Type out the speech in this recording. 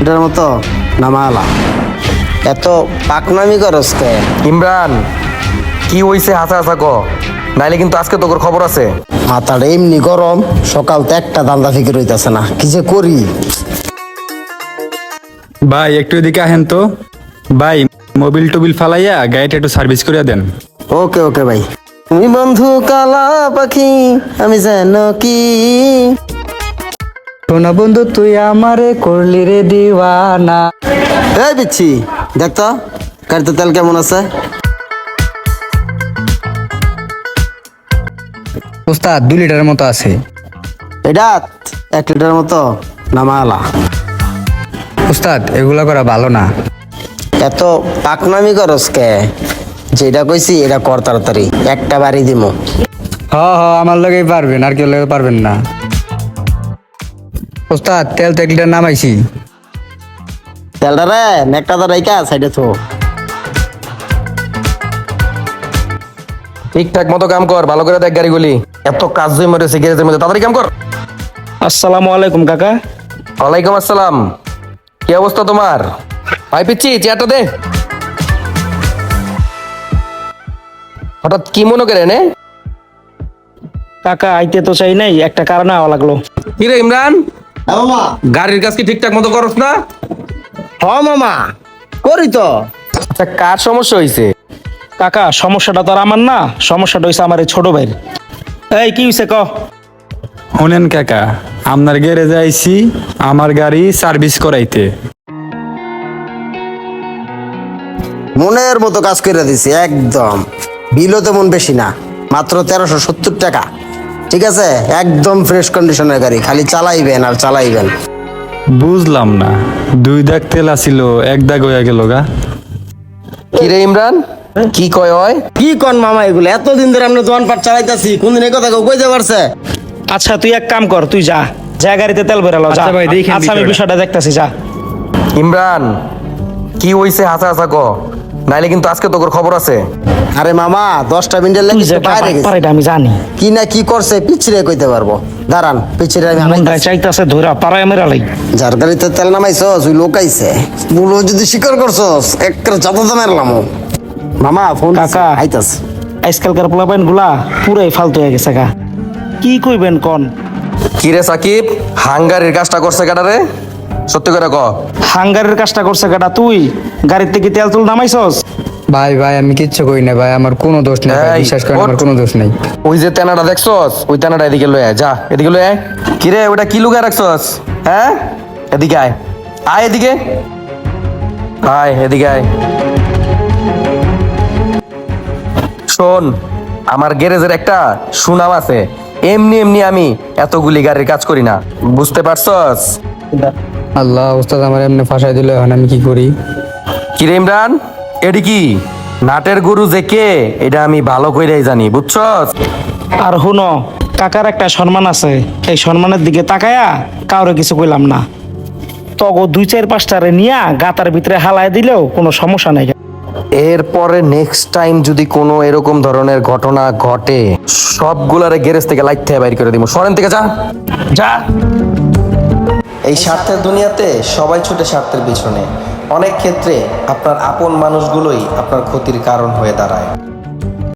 এটার মতো নামালা এত পাকনামি করস কে? ইমরান, কি হইছে হাসা হাসা ক, নাইলে কিন্তু আজকে তোর খবর আছে। মাথাটা এমনি গরম, সকাল তো একটা দান্দা ফিকির হইতাছে না, কি যে করি। ভাই একটু এদিকে আহেন তো। ভাই মোবিল টোবিল ফালাইয়া গাড়িটা একটু সার্ভিস করে দেন। ওকে ওকে ভাই। তুমি বন্ধু কালা পাখি, আমি যেন কি। শোনা বন্ধু তুই আমারে করলি রে দিওয়ানা। এই বিচ্ছি, দেখ তো গাড়িতে তেল কেমন আছে। ওস্তাদ 2 লিটারের মতো আছে। এটা 1 লিটার মতো নামালা। ওস্তাদ এগুলা করা ভালো না। এত পাকনামি করস কে? যেটা কইছি এটা কর তাড়াতাড়ি, একটা বাড়ি দিমু। হ আমার লগেই পারবেন, আর কেউ লগে পারবেন না। ওস্তাদ তেল তো 1 লিটার নামাইছি। তেলটা রে নেকটা তো রাইকা সাইডে থো। ঠিকঠাক মতো কাম কর, ভালো করে দেখ গাড়িগুলি। এত কাজ জমে রয়েছে গ্যারেজের মধ্যে, তাড়াতাড়ি কাম কর। আসসালামু আলাইকুম কাকা। ওয়ালাইকুম আসসালাম। কি অবস্থা তোমার? ভাই পিচ্ছি, চেয়ারটা দে। হঠাৎ কি মনে করে নে? কাকা আইতে তো চাই নাই, একটা কারণে আওয়া লাগলো। কি রে ইমরান, মামা। গাড়ির কাজ কি ঠিকঠাক মতো করস না? হ মামা, করি তো। আচ্ছা, কার সমস্যা হয়েছে? কাকা সমস্যাটা তো আর আমার না, সমস্যাটা হয়েছে আমার এই ছোট ভাইয়ের। এই কি হয়েছে ক? শোনেন কাকা, আপনার গ্যারেজে আইছি আমার গাড়ি সার্ভিস করাইতে। মনের মতো কাজ করে দিছি একদম। বিলও তেমন বেশি না, মাত্র 1370 টাকা। ঠিক আছে, একদম ফ্রেশ কন্ডিশনের গাড়ি, খালি চালাইবেন আর চালাইবেন। বুঝলাম না, 2 দাগ তেল আসিল 1 দাগ হয়ে গেল গা। কি রে ইমরান, কি কয় হয়? কি কন মামা এগুলো? এতদিন ধরে আমরা দোয়ান পাট চালাইতাছি, কোনদিন এই কথা কেউ কইতে পারছে? আচ্ছা তুই এক কাম কর, তুই যা যা গাড়িতে তেল ভরে লাও, যা। আচ্ছা ভাই, দেখেন আচ্ছা আমি বিষয়টা। বিষয়টা দেখতাছি, যা। ইমরান, কি হইছে হাসা হাসা ক, নাইলে কিন্তু আজকে তোর খবর আছে। আরে মামা 10টা মিনিটের তুই লেগে যে বাইরে গেছে। এটা আমি জানি। কি না কি করছে পিছরে কইতে পারবো। দাঁড়ান, পিছরে আমি মনটা আনাইতাছি। চাইতাছে ধইরা পাড়ায় মেরা লাই। যার গাড়িতে তেল নামাইছস ওই লোক আইছে, বলো যদি স্বীকার করছস একটা চাপাতে মারলাম। মামা ফোন কাকা। আইতাস। আজকালকার পোলাপাইন গুলা পুরাই ফালতু হয়ে গেছে গা। কি কইবেন কোন? কি রে সাকিব, হাঙ্গারির কাজটা করছে কাটারে? সত্যি করে ক। হাঙ্গারের কাজটা করছে গাটা তুই? গাড়িতে কি তেল তুল নামাইছস? ভাই আমি কিচ্ছু কই না ভাই, আমার কোনো দোষ নেই ভাই, এই, বিশ্বাস করেন আমার ওঠ। কোনো দোষ নেই। ওই যে তেনাটা দেখছস, ওই তেনাটা এদিকে লয়ে আয়, যা এদিকে লয়ে আয়। কি রে ওটা কি লুকায় রাখছস? হ্যাঁ, এদিকে আয়, আয় এদিকে আয়, এদিকে আয়। শোন, আমার গ্যারেজের একটা সুনাম আছে। এমনি এমনি আমি এতগুলি গাড়ির কাজ করি না, বুঝতে পারছস? আল্লাহ, ওস্তাদ আমার এমনি ফাঁসাই দিল, এখন আমি কি করি? কি রে ইমরান, এডি কি নাটের গুরু যে কে এটা আমি ভালো কইরাই জানি, বুঝছস? আর হুনো, কাকার একটা সম্মান আছে, এই সম্মানের দিকে তাকায়া কাউরে কিছু কইলাম না। তগো 2-4-5টারে নিয়া গাতার ভিতরে হালায় দিলেও কোনো সমস্যা নাই। এরপরে নেক্সট টাইম যদি কোনো এরকম ধরনের ঘটনা ঘটে, সবগুলারে গ্যারেজ থেকে লাইট থেকে বাইর করে দিব। সরেন থেকে যা, যা। এই স্বার্থের দুনিয়াতে সবাই ছুটে স্বার্থের পিছনে। অনেক ক্ষেত্রে আপনার আপন মানুষগুলোই আপনার ক্ষতির কারণ হয়ে দাঁড়ায়।